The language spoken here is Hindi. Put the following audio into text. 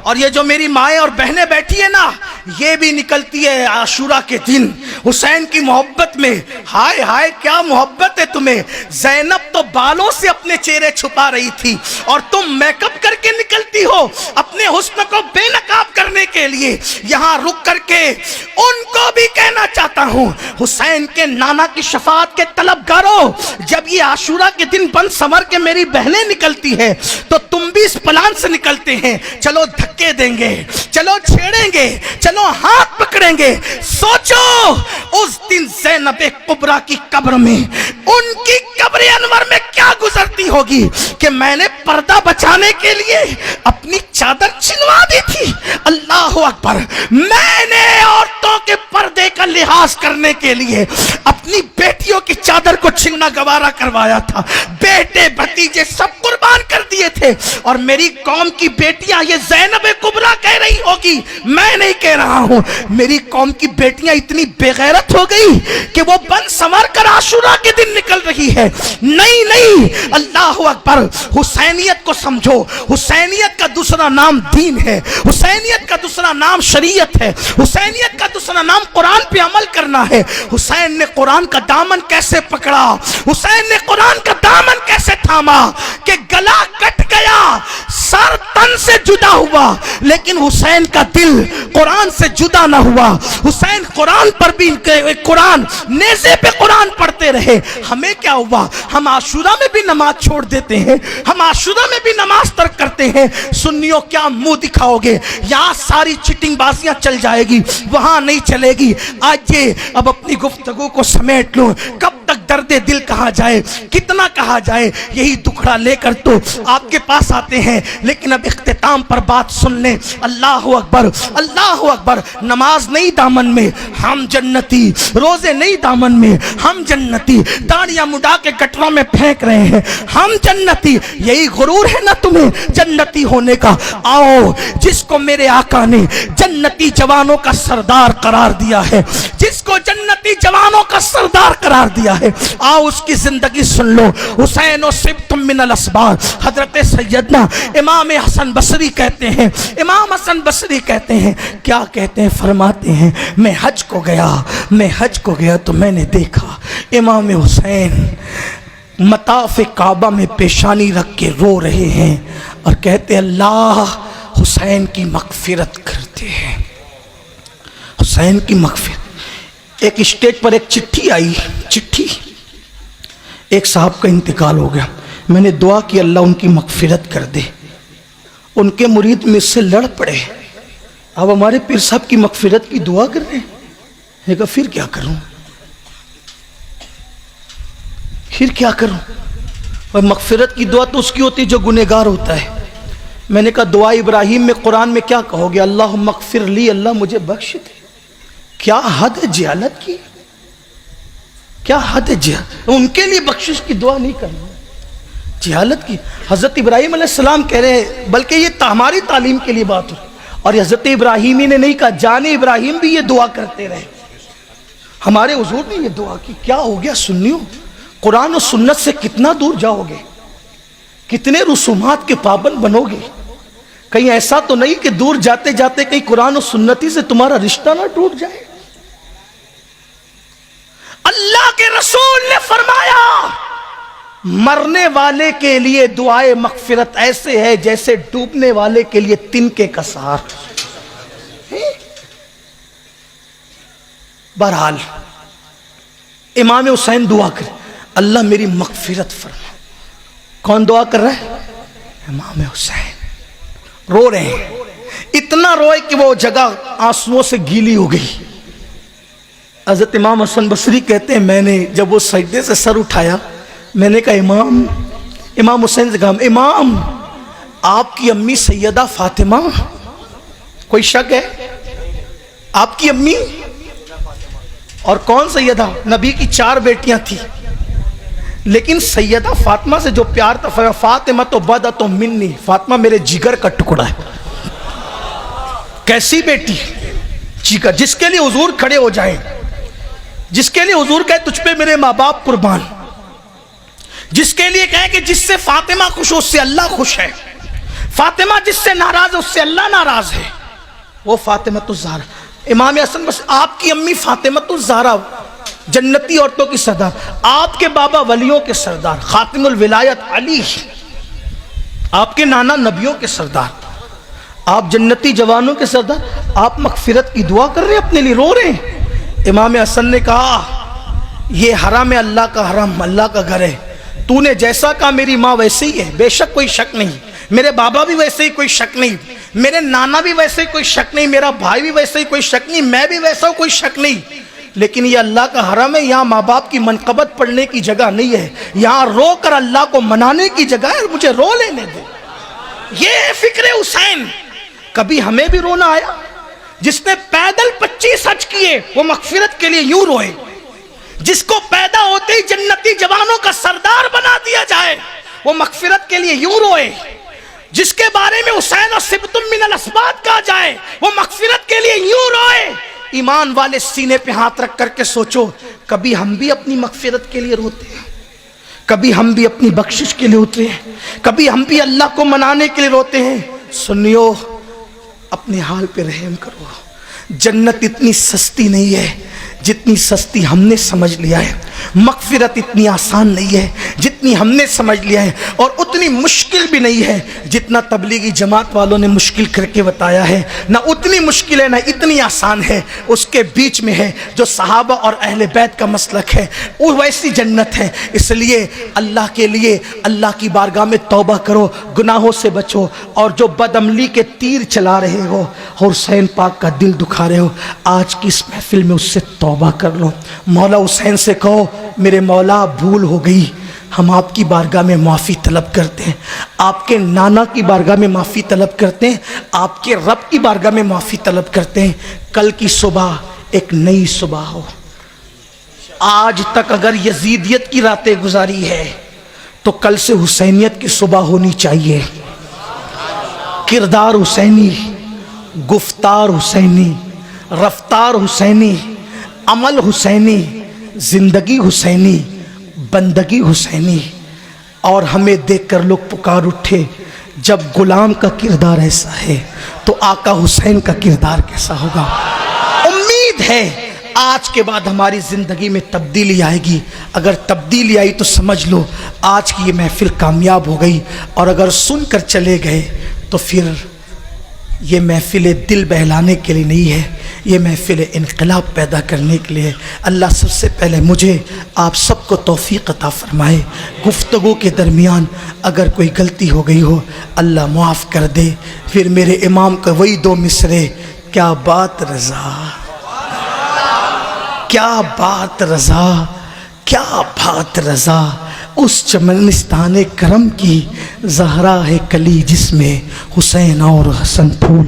और ये जो मेरी माएँ और बहनें बैठी है ना, ये भी निकलती है आशूरा के दिन हुसैन की मोहब्बत में। हाय हाय क्या मोहब्बत है तुम्हें। ज़ैनब तो बालों से अपने चेहरे छुपा रही थी और तुम मेकअप करके निकलती हो अपने हुस्न को बेनकाब करने के लिए। यहाँ रुक करके उनको भी कहना चाहता हूँ, हुसैन के नाना की शफाअत के तलबगारों, जब ये आशूरा के दिन बन संवर के मेरी बहनें निकलती है तो तुम भी इस प्लान से निकलते हैं। चलो धक्के देंगे, चलो छेड़ेंगे, चलो हाथ पकड़ेंगे। सोचो उस दिन ज़ैनब कुबरा की कब्र में, उनकी कब्र अनवर में क्या गुजरती होगी कि मैंने पर्दा बचाने के लिए अपनी चादर छिनवा दी थी। अल्लाह अकबर। मैंने औरतों के पर्दे का लिहाज करने के लिए अपनी बेटियों की चादर को छिनना गवारा करवाया था। बेटे भतीजे सब कुर्बान कर दिए थे। और मेरी कौम की बेटियां, ये ज़ैनब कुबरा कह रही होगी, मैं नहीं कह रहा हूं, मेरी कौम की बेटियां इतनी बेगैरत हो गई कि वो बन संवर कर आशूरा के दिन निकल रही है। नहीं नहीं, अल्लाह अकबर। हुसैनियत को समझो। हुसैनियत का दूसरा नाम दीन है, हुसैनियत का दूसरा नाम शरीयत है, हुसैनियत का दूसरा नाम कुरान पे अमल करना है। हुसैन ने कुरान का दामन कैसे पकड़ा, हुसैन ने कुरान का दामन कैसे थामा कि गला कट गया, सर तन से जुदा हुआ, लेकिन हुसैन का दिल कुरान से जुदा ना हुआ। हुसैन कुरान पर भी, कुरान नेज़े पे कुरान पढ़ते रहे। हमें क्या हुआ, हम आशूरा में भी नमाज छोड़ देते हैं, हम आशूरा में भी नमाज तर्क करते हैं। सुन्नियों क्या मुंह दिखाओगे, यहाँ सारी चिटिंग बाजियां चल जाएगी, वहां नहीं चलेगी। आज ये अब अपनी गुफ्तगू को समेट लो। कब तक दर्दे दिल कहा जाए, कितना कहा जाए, यही दुखड़ा लेकर तो आपके पास आते हैं। लेकिन अब इख्तिताम पर बात सुन लें। अल्लाह अकबर, अल्लाह अकबर। नमाज नहीं दामन में, हम जन्नती। रोजे नहीं दामन में, हम जन्नती। दाढ़ियां मुड़ा के गटरों में फेंक रहे हैं, हम जन्नती। यही गुरूर है ना तुम्हें जन्नती होने का। आओ, जिसको मेरे आका ने जन्नती जवानों का सरदार करार दिया है, जिसको जन्नती जवानों का सरदार करार दिया है, आओ उसकी जिंदगी सुन लो। हुसैन और सिब्तुम मिनल अस्बार। हजरत सैयदना इमाम हसन बसरी कहते हैं, इमाम हसन बसरी कहते हैं, क्या कहते हैं, फरमाते हैं, मैं हज को गया तो मैंने देखा इमाम हुसैन मताफ काबा में पेशानी रख के रो रहे हैं और कहते अल्लाह हुसैन की मगफिरत करते हैं, हुसैन की मगफिरत। एक स्टेज पर एक चिट्ठी आई, चिट्ठी, एक साहब का इंतकाल हो गया। मैंने दुआ की अल्लाह उनकी मगफिरत कर दे। उनके मुरीद मुझसे लड़ पड़े, अब हमारे पीर साहब की मगफिरत की दुआ कर रहे हैं। मैंने कहा फिर क्या करूं, फिर क्या करूं। और मगफिरत की दुआ तो उसकी होती है जो गुनहगार होता है। मैंने कहा दुआ इब्राहिम में कुरान में क्या कहोगे, अल्लाह मगफिर ली, अल्लाह मुझे बख्श दे। क्या हद है जिहालत की, क्या हद है जिहालत। उनके लिए बख्शिश की दुआ नहीं करनी, जिहालत की। हजरत इब्राहिम अलैहिस्सलाम कह रहे हैं, बल्कि ये हमारी तालीम के लिए बात हो। और हजरत इब्राहिम ही ने नहीं कहा, जाने इब्राहिम भी ये दुआ करते रहे, हमारे हुजूर ने ये दुआ की। क्या हो गया सुन्नियों, कुरान और सुन्नत से कितना दूर जाओगे, कितने रसूमात के पाबंद बनोगे। कहीं ऐसा तो नहीं कि दूर जाते जाते कहीं कुरान और सुन्नती से तुम्हारा रिश्ता ना टूट जाए। अल्लाह के रसूल ने फरमाया, मरने वाले के लिए दुआए मगफिरत ऐसे है जैसे डूबने वाले के लिए तिनके का सहारा। बहरहाल इमाम हुसैन दुआ करे, अल्लाह मेरी मगफिरत फरमा। कौन दुआ कर रहा है, इमाम हुसैन। रो रहे हैं, इतना रोए कि वो जगह आंसुओं से गीली हो गई। हज़रत इमाम हसन बसरी कहते हैं, मैंने जब वो सजदे से सर उठाया, मैंने कहा इमाम हुसैन से कहा, इमाम आपकी अम्मी सैयदा फातिमा, कोई शक है, आपकी अम्मी। और कौन सैयदा, नबी की 4 बेटियां थी, लेकिन सैयदा फातिमा से जो प्यार था, फातिमा तो बदा तो मिन्नी, फातिमा मेरे जिगर का टुकड़ा है। कैसी बेटी, जिगर, जिसके लिए हुजूर खड़े हो जाए, जिसके लिए हुजूर कहे तुझ पे मेरे माँ बाप कुर्बान, जिसके लिए कहे कि जिससे फातिमा खुश हो उससे अल्लाह खुश है। फातिमा जिससे नाराज है उससे अल्लाह नाराज है, वो फातिमतुज़ ज़हरा। इमाम हसन बस आपकी अम्मी फातिमतुज़ ज़हरा जन्नती औरतों की सरदार, आपके बाबा वलियों के सरदार खातिमुल विलायत अली, आपके नाना नबियों के सरदार, आप जन्नती जवानों के सरदार, आप मगफिरत की दुआ कर रहे हैं, अपने लिए रो रहे हैं। इमाम हसन ने कहा ये हराम है, अल्लाह का हराम, अल्लाह का घर है। तूने जैसा कहा मेरी माँ वैसे ही है, बेशक कोई शक नहीं, मेरे बाबा भी वैसे ही, कोई शक नहीं, मेरे नाना भी वैसे ही, कोई शक नहीं, मेरा भाई भी वैसे ही, कोई शक नहीं, मैं भी वैसा हूं, कोई शक नहीं। लेकिन ये अल्लाह का हरम है, यहाँ माँ बाप की मनकबत पढ़ने की जगह नहीं है, यहाँ रो कर अल्लाह को मनाने की जगह है, मुझे रो लेने दे। ये फिक्र हुसैन। कभी हमें भी रोना आया? जिसने पैदल 25 हज किए वो मगफिरत के लिए यूं रोए, जिसको पैदा होते ही जन्नती जवानों का सरदार बना दिया जाए वो मगफिरत के लिए यूं रोए, जिसके बारे में हुसैन और सिबतुम मिनल अस्बात कहा जाए वो मगफिरत के लिए यूं रोए। ईमान वाले सीने पे हाथ रख करके सोचो, कभी हम भी अपनी मगफिरत के लिए रोते हैं, कभी हम भी अपनी बख्शिश के लिए रोते हैं, कभी हम भी अल्लाह को मनाने के लिए रोते हैं। सुनियो, अपने हाल पे रहम करो। जन्नत इतनी सस्ती नहीं है जितनी सस्ती हमने समझ लिया है, मगफिरत इतनी आसान नहीं है जितनी हमने समझ लिया है, और उतनी मुश्किल भी नहीं है जितना तबलीगी जमात वालों ने मुश्किल करके बताया है। ना उतनी मुश्किल है ना इतनी आसान है, उसके बीच में है जो सहाबा और अहले बैत का मसलक है, वो वैसी जन्नत है। इसलिए अल्लाह के लिए अल्लाह की बारगाह में तौबा करो, गुनाहों से बचो, और जो बदअमली के तीर चला रहे हो और हुसैन पाक का दिल दुखा रहे हो, आज की इस महफिल में उससे तौबा कर लो। मौला हुसैन से कहो मेरे मौला भूल हो गई, हम आपकी बारगाह में माफ़ी तलब करते हैं, आपके नाना की बारगाह में माफ़ी तलब करते हैं, आपके रब की बारगाह में माफ़ी तलब करते हैं। कल की सुबह एक नई सुबह हो। आज तक अगर यजीदियत की रातें गुजारी है तो कल से हुसैनियत की सुबह होनी चाहिए। किरदार हुसैनी, गुफ्तार हुसैनी, रफ्तार हुसैनी, अमल हुसैनी, जिंदगी हुसैनी, बंदगी हुसैनी। और हमें देखकर लोग पुकार उठे, जब गुलाम का किरदार ऐसा है तो आका हुसैन का किरदार कैसा होगा। उम्मीद है आज के बाद हमारी ज़िंदगी में तब्दीली आएगी। अगर तब्दीली आई तो समझ लो आज की ये महफिल कामयाब हो गई, और अगर सुनकर चले गए तो फिर ये महफिल दिल बहलाने के लिए नहीं है, ये महफिल इनकलाब पैदा करने के लिए। अल्लाह सबसे पहले मुझे आप सबको तौफीक अता फरमाए। गुफ्तगू के दरमियान अगर कोई गलती हो गई हो अल्लाह माफ़ कर दे। फिर मेरे इमाम का वही दो मिसरे, क्या बात रज़ा, क्या बात रज़ा, क्या बात रज़ा, उस चमनिस्तान करम की ज़हरा है कली जिसमें हुसैन और हसन फूल